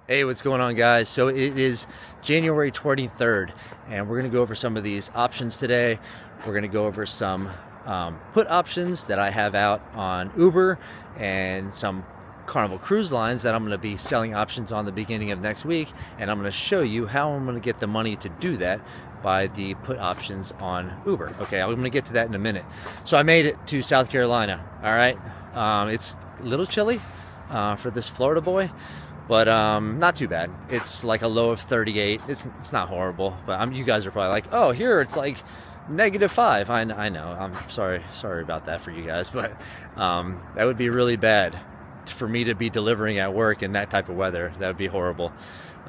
Hey, what's going on, guys? So it is January 23rd, and we're going to go over some of these options today. We're going to go over some put options that I have out on Uber and some Carnival cruise lines that I'm going to be selling options on the beginning of next week, and I'm going to show you how I'm going to get the money to do that by the put options on Uber. Okay, I'm going to get to that in a minute. So I made it to South Carolina, all right? It's a little chilly for this Florida boy, but not too bad. It's like a low of 38. It's not horrible, but you guys are probably like, oh, here it's like -5. I know. I'm sorry about that for you guys, but that would be really bad for me to be delivering at work in that type of weather. That would be horrible.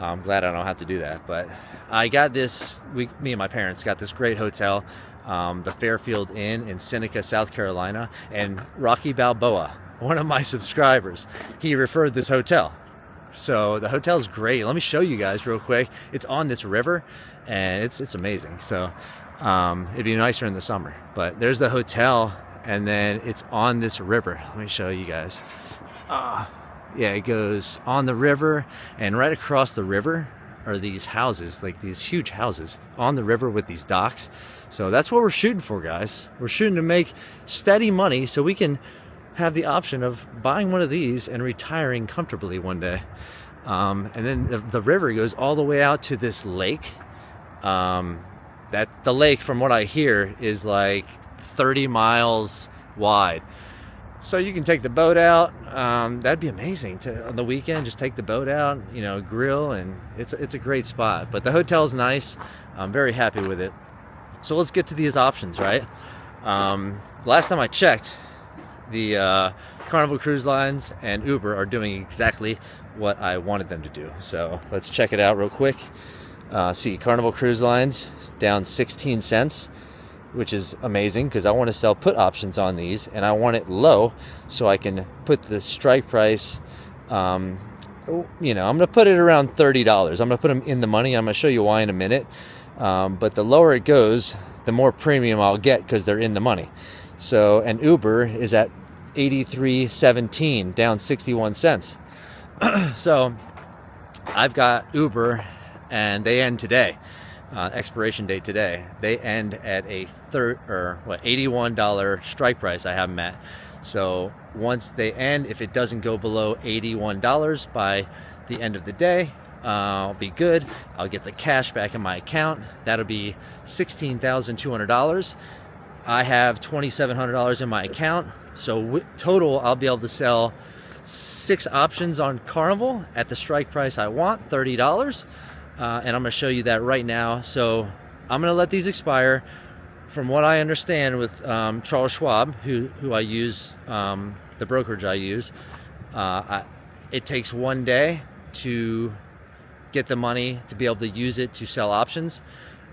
I'm glad I don't have to do that. But I got this. Me and my parents got this great hotel, the Fairfield Inn in Seneca, South Carolina, and Rocky Balboa, one of my subscribers, he referred this hotel. So the hotel's great. Let me show you guys real quick. It's on this river, and it's amazing. So it'd be nicer in the summer. But there's the hotel, and then it's on this river. Let me show you guys. Yeah, it goes on the river, and right across the river are these houses, like these huge houses on the river with these docks. So that's what we're shooting for, guys. We're shooting to make steady money so we can have the option of buying one of these and retiring comfortably one day. And then the river goes all the way out to this lake. That the lake, from what I hear, is like 30 miles wide. So you can take the boat out. That'd be amazing to on the weekend. Just take the boat out, grill, and it's a great spot. But the hotel's nice. I'm very happy with it. So let's get to these options, right? Last time I checked, the Carnival Cruise Lines and Uber are doing exactly what I wanted them to do. So let's check it out real quick. See, Carnival Cruise Lines down 16 cents, which is amazing because I want to sell put options on these, and I want it low so I can put the strike price. I'm going to put it around $30. I'm going to put them in the money. I'm going to show you why in a minute. But the lower it goes, the more premium I'll get because they're in the money. So, and Uber is at 83.17, down 61 cents. So I've got Uber, and they end today, expiration date today. They end at a $81 strike price I have them at. So once they end, if it doesn't go below $81 by the end of the day, I'll be good. I'll get the cash back in my account. That'll be $16,200. I have $2,700 in my account, so total I'll be able to sell 6 options on Carnival at the strike price I want, $30, and I'm going to show you that right now. So I'm going to let these expire. From what I understand with Charles Schwab, who I use, the brokerage I use, it takes 1 day to get the money to be able to use it to sell options.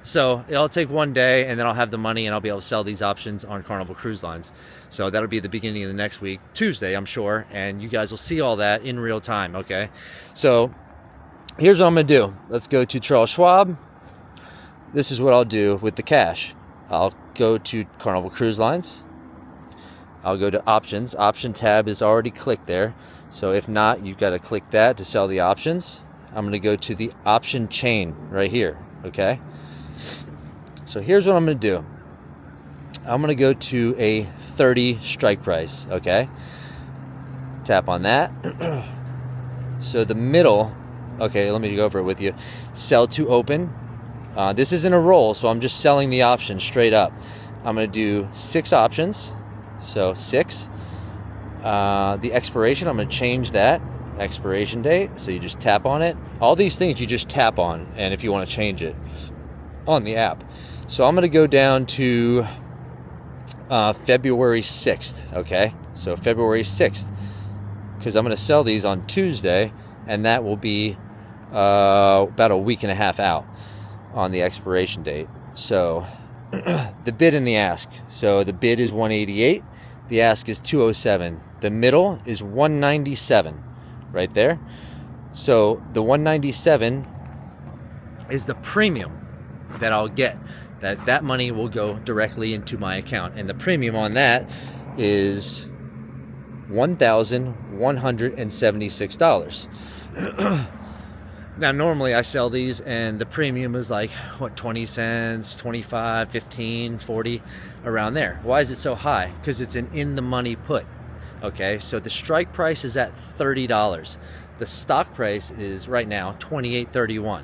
So it'll take 1 day, and then I'll have the money, and I'll be able to sell these options on Carnival Cruise Lines. So that'll be the beginning of the next week, Tuesday, I'm sure, and you guys will see all that in real time, okay? So here's what I'm going to do. Let's go to Charles Schwab. This is what I'll do with the cash. I'll go to Carnival Cruise Lines. I'll go to options. Option tab is already clicked there. So if not, you've got to click that to sell the options. I'm going to go to the option chain right here, okay? So here's what I'm going to do. I'm going to go to a 30 strike price, okay? Tap on that. So the middle, okay, let me go over it with you. Sell to open. This isn't a roll, so I'm just selling the option straight up. I'm going to do 6 options, so 6. The expiration, I'm going to change that. Expiration date, so you just tap on it. All these things you just tap on, and if you want to change it on the app. So I'm going to go down to February 6th, okay? So February 6th, because I'm going to sell these on Tuesday, and that will be about a week and a half out on the expiration date. So the bid and the ask. So the bid is 188, the ask is 207. The middle is 197 right there. So the 197 is the premium that I'll get. That money will go directly into my account, and the premium on that is $1,176. Now, normally I sell these and the premium is like, what, 20 cents, 25, 15, 40, around there. Why is it so high? Because it's an in-the-money put. Okay, so the strike price is at $30. The stock price is right now $28.31.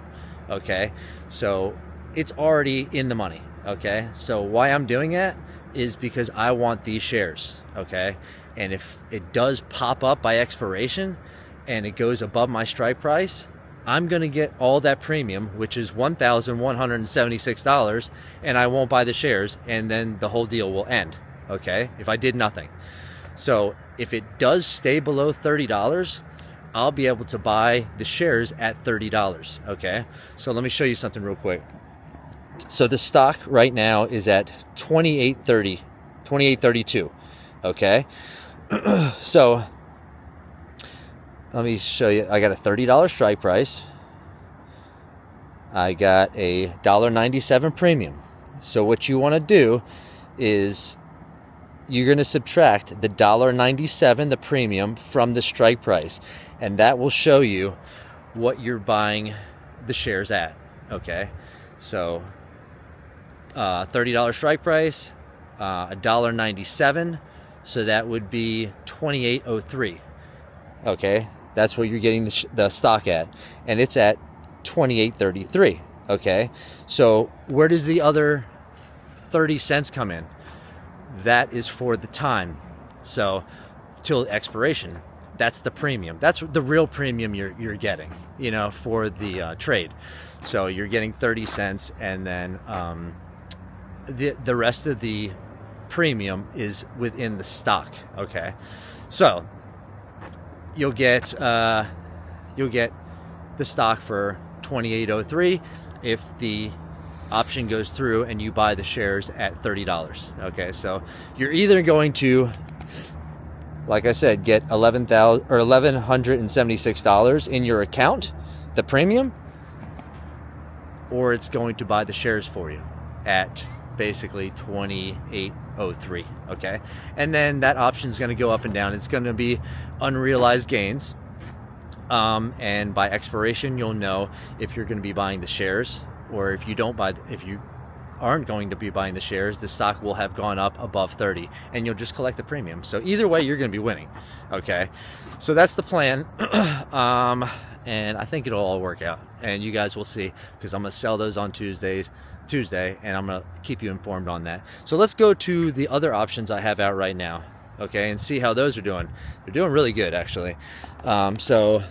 Okay, so it's already in the money. Okay, so why I'm doing that is because I want these shares. Okay, and if it does pop up by expiration and it goes above my strike price, I'm going to get all that premium, which is $1,176, and I won't buy the shares, and then the whole deal will end, okay, if I did nothing. So if it does stay below $30, I'll be able to buy the shares at $30, okay? So let me show you something real quick. So the stock right now is at $28.30, $28.32, okay? So let me show you. I got a $30 strike price. I got a $1.97 premium. So what you want to do is you're going to subtract the $1.97, the premium, from the strike price, and that will show you what you're buying the shares at. Okay, so $30 strike price, $1.97, so that would be $28.03. Okay, that's what you're getting the stock at, and it's at $28.33. Okay, so where does the other 30 cents come in? That is for the time, so till expiration. That's the premium. That's the real premium you're getting, you know, for the trade. So you're getting 30 cents, and then the rest of the premium is within the stock. Okay, so you'll get the stock for $28.03 if the option goes through and you buy the shares at $30. Okay, so you're either going to, like I said, get $1,176 in your account, the premium, or it's going to buy the shares for you at basically $28.03. Okay, and then that option is going to go up and down. It's going to be unrealized gains, and by expiration you'll know if you're going to be buying the shares, or if you aren't going to be buying the shares, the stock will have gone up above 30 and you'll just collect the premium. So either way, you're going to be winning. Okay, so that's the plan. And I think it'll all work out, and you guys will see, because I'm going to sell those on Tuesday, and I'm going to keep you informed on that. So let's go to the other options I have out right now, okay, and see how those are doing. They're doing really good, actually. So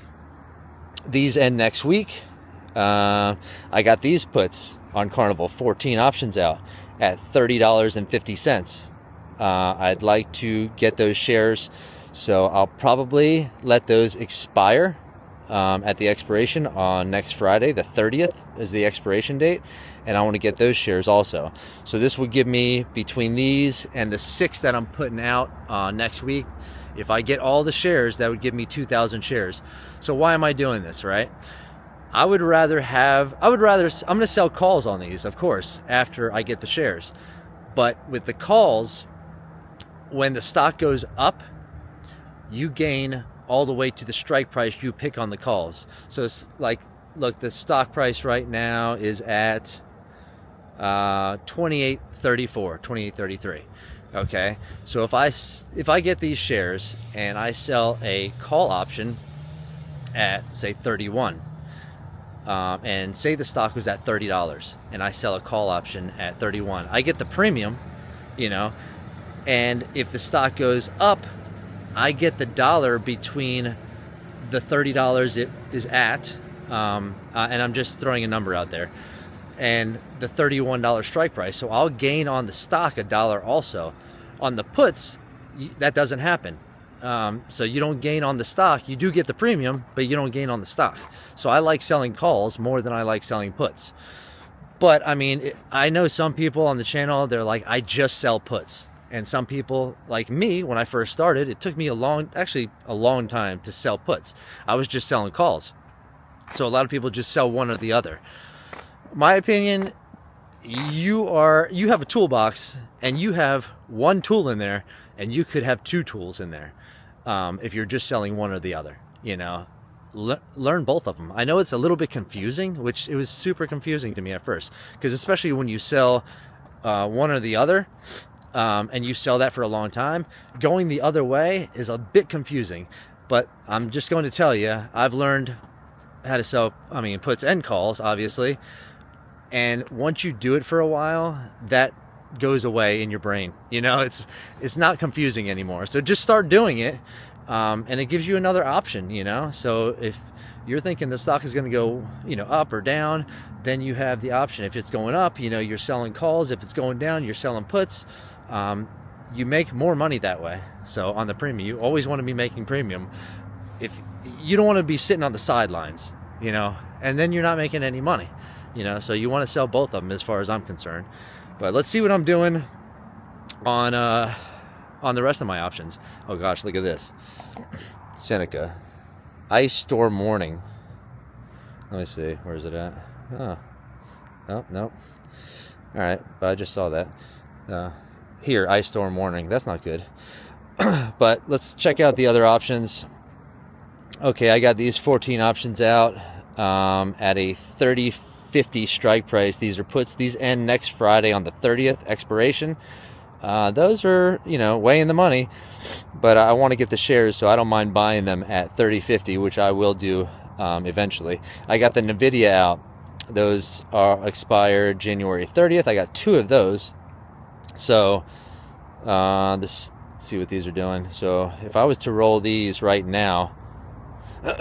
these end next week. I got these puts on Carnival, 14 options out at $30.50. I'd like to get those shares, so I'll probably let those expire at the expiration on next Friday. The 30th is the expiration date, and I want to get those shares also. So this would give me, between these and the 6 that I'm putting out next week, if I get all the shares, that would give me 2,000 shares. So why am I doing this, right? I'm going to sell calls on these, of course, after I get the shares. But with the calls, when the stock goes up, you gain all the way to the strike price you pick on the calls. So it's like, look, the stock price right now is at $28.34, $28.33. Okay, so if I get these shares and I sell a call option at, say, 31, and say the stock was at $30 and I sell a call option at 31, I get the premium, you know, and if the stock goes up, I get the dollar between the $30 it is at, and I'm just throwing a number out there, and the $31 strike price. So I'll gain on the stock $1 also. On the puts, that doesn't happen. So you don't gain on the stock. You do get the premium, but you don't gain on the stock. So I like selling calls more than I like selling puts. But I mean, I know some people on the channel, they're like, I just sell puts. And some people, like me, when I first started, it took me a long time to sell puts. I was just selling calls. So a lot of people just sell one or the other. My opinion, you have a toolbox, and you have one tool in there, and you could have 2 tools in there, if you're just selling one or the other. You know, learn both of them. I know it's a little bit confusing, which it was super confusing to me at first, because especially when you sell one or the other, and you sell that for a long time, going the other way is a bit confusing. But I'm just going to tell you, I've learned how to sell, puts and calls, obviously. And once you do it for a while, that goes away in your brain. It's not confusing anymore. So just start doing it, and it gives you another option. So if you're thinking the stock is going to go, up or down, then you have the option. If it's going up, you're selling calls. If it's going down, you're selling puts. You make more money that way. So on the premium, you always want to be making premium. If you don't want to be sitting on the sidelines, and then you're not making any money, so you want to sell both of them as far as I'm concerned. But let's see what I'm doing on the rest of my options. Oh gosh, look at this. Seneca Ice Storm Warning. Let me see, where is it at? Oh, no. All right, but I just saw that. Here, Ice Storm Warning. That's not good. But let's check out the other options. Okay, I got these 14 options out at a 30.50 strike price. These are puts. These end next Friday on the 30th expiration. Those are, way in the money, but I want to get the shares, so I don't mind buying them at 30.50, which I will do eventually. I got the Nvidia out. Those are expired January 30th. I got 2 of those. So let's see what these are doing. So if I was to roll these right now,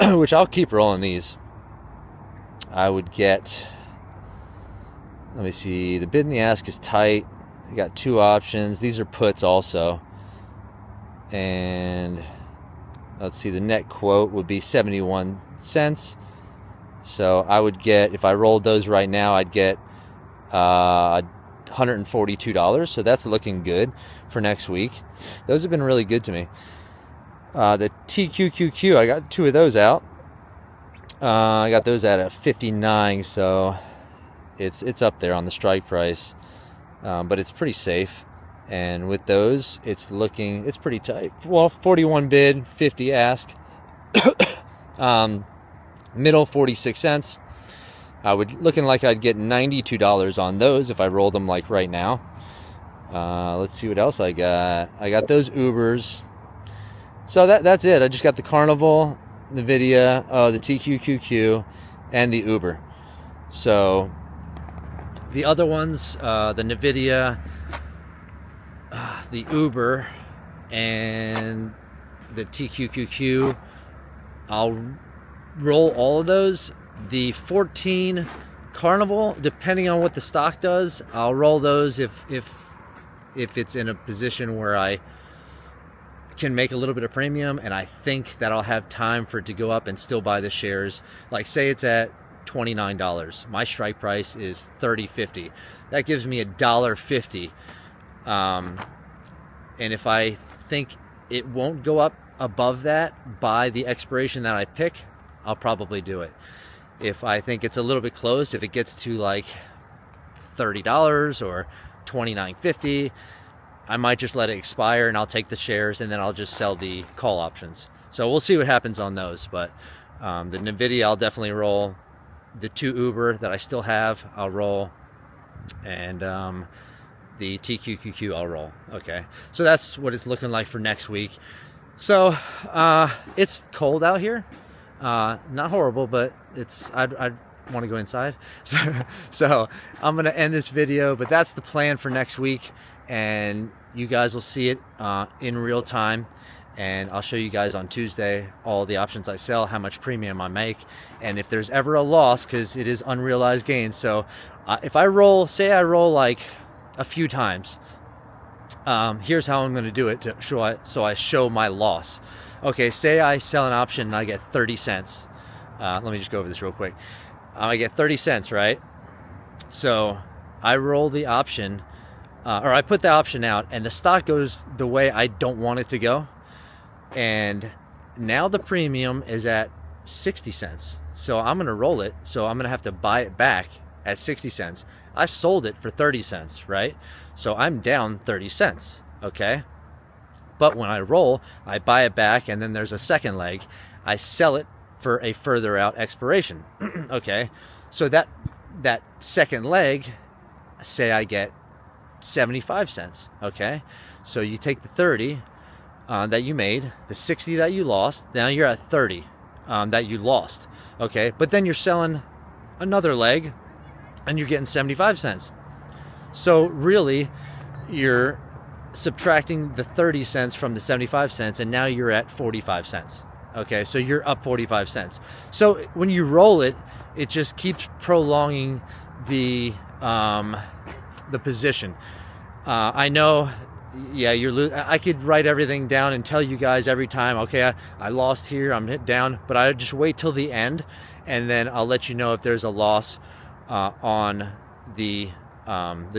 which I'll keep rolling these, I would get, let me see, the bid and the ask is tight. I got 2 options. These are puts also. And let's see, the net quote would be 71 cents. So I would get, if I rolled those right now, I'd get $142. So that's looking good for next week. Those have been really good to me. The TQQQ, I got 2 of those out. I got those at 59, so it's up there on the strike price, but it's pretty safe. And with those, it's pretty tight. Well, 41 bid, 50 ask. Middle 46 cents. Looking like I'd get $92 on those if I rolled them like right now. Let's see what else I got. I got those Ubers. So that's it. I just got the Carnival, Nvidia, the TQQQ, and the Uber. So the other ones, the Nvidia, the Uber, and the TQQQ, I'll roll all of those. The 14 Carnival, depending on what the stock does, I'll roll those if it's in a position where I can make a little bit of premium and I think that I'll have time for it to go up and still buy the shares. Like say it's at $29, my strike price is $30.50. That gives me $1.50. And if I think it won't go up above that by the expiration that I pick, I'll probably do it. If I think it's a little bit close, if it gets to like $30 or $29.50, I might just let it expire and I'll take the shares and then I'll just sell the call options. So we'll see what happens on those. But the Nvidia, I'll definitely roll. The 2 Uber that I still have, I'll roll. And the TQQQ, I'll roll. Okay, so that's what it's looking like for next week. So it's cold out here. Not horrible, but I'd want to go inside. So I'm gonna end this video, but that's the plan for next week, and you guys will see it in real time. And I'll show you guys on Tuesday all the options I sell, how much premium I make, and if there's ever a loss, because it is unrealized gains. So if I roll, say I roll like a few times, here's how I'm going to do it to show so I show my loss. Okay, say I sell an option and I get 30 cents. Let me just go over this real quick. I get 30 cents, right? So I roll the option, or I put the option out, and the stock goes the way I don't want it to go. And now the premium is at 60 cents. So I'm going to roll it. So I'm going to have to buy it back at 60 cents. I sold it for 30 cents, right? So I'm down 30 cents, okay? But when I roll, I buy it back, and then there's a second leg. I sell it for a further out expiration. Okay, so that second leg, say I get 75 cents. Okay, so you take the 30 that you made, the 60 that you lost, now you're at 30 that you lost. Okay, but then you're selling another leg and you're getting 75 cents. So really you're subtracting the 30 cents from the 75 cents, and now you're at 45 cents. Okay, so you're up 45 cents. So when you roll it, it just keeps prolonging the position. I know, yeah, I could write everything down and tell you guys every time, okay, I lost here, I'm hit down, but I just wait till the end, and then I'll let you know if there's a loss on the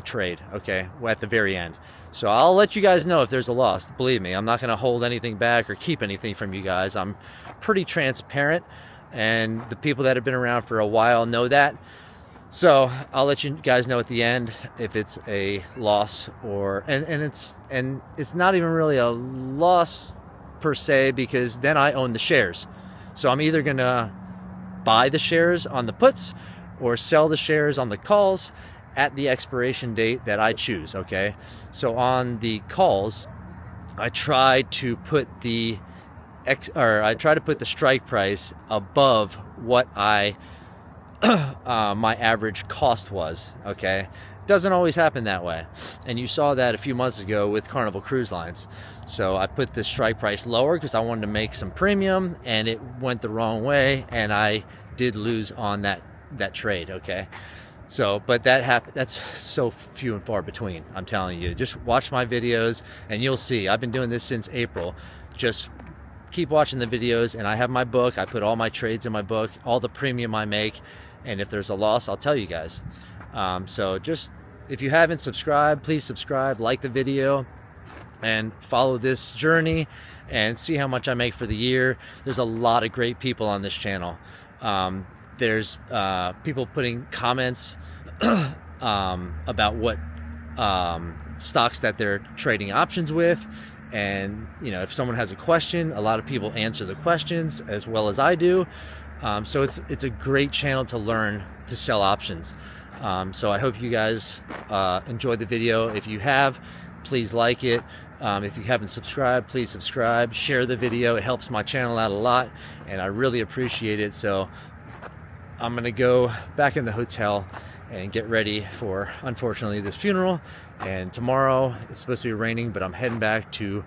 trade, okay, at the very end. So I'll let you guys know if there's a loss. Believe me, I'm not going to hold anything back or keep anything from you guys. I'm pretty transparent, and the people that have been around for a while know that. So I'll let you guys know at the end if it's a loss or and it's not even really a loss per se, because then I own the shares. So I'm either going to buy the shares on the puts or sell the shares on the calls at the expiration date that I choose. Okay, so on the calls, I try to put the strike price above what my average cost was. Okay, doesn't always happen that way, and you saw that a few months ago with Carnival Cruise Lines. So I put the strike price lower because I wanted to make some premium, and it went the wrong way, and I did lose on that trade. Okay, so but that's so few and far between. I'm telling you, just watch my videos and you'll see. I've been doing this since April. Just keep watching the videos, and I have my book. I put all my trades in my book, all the premium I make, and if there's a loss, I'll tell you guys. So just, if you haven't subscribed, please subscribe, like the video, and follow this journey and see how much I make for the year. There's a lot of great people on this channel. There's people putting comments about what stocks that they're trading options with, and if someone has a question, a lot of people answer the questions as well as I do. So it's a great channel to learn to sell options. So I hope you guys enjoyed the video. If you have, please like it. If you haven't subscribed, please subscribe, share the video. It helps my channel out a lot, and I really appreciate it. So I'm gonna go back in the hotel and get ready for, unfortunately, this funeral. And tomorrow it's supposed to be raining, but I'm heading back to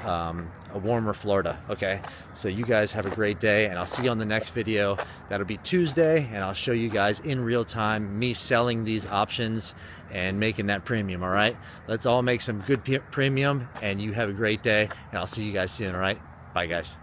a warmer Florida. Okay, so you guys have a great day, and I'll see you on the next video. That'll be Tuesday, and I'll show you guys in real time me selling these options and making that premium. All right, let's all make some good premium, and you have a great day, and I'll see you guys soon. All right, bye guys.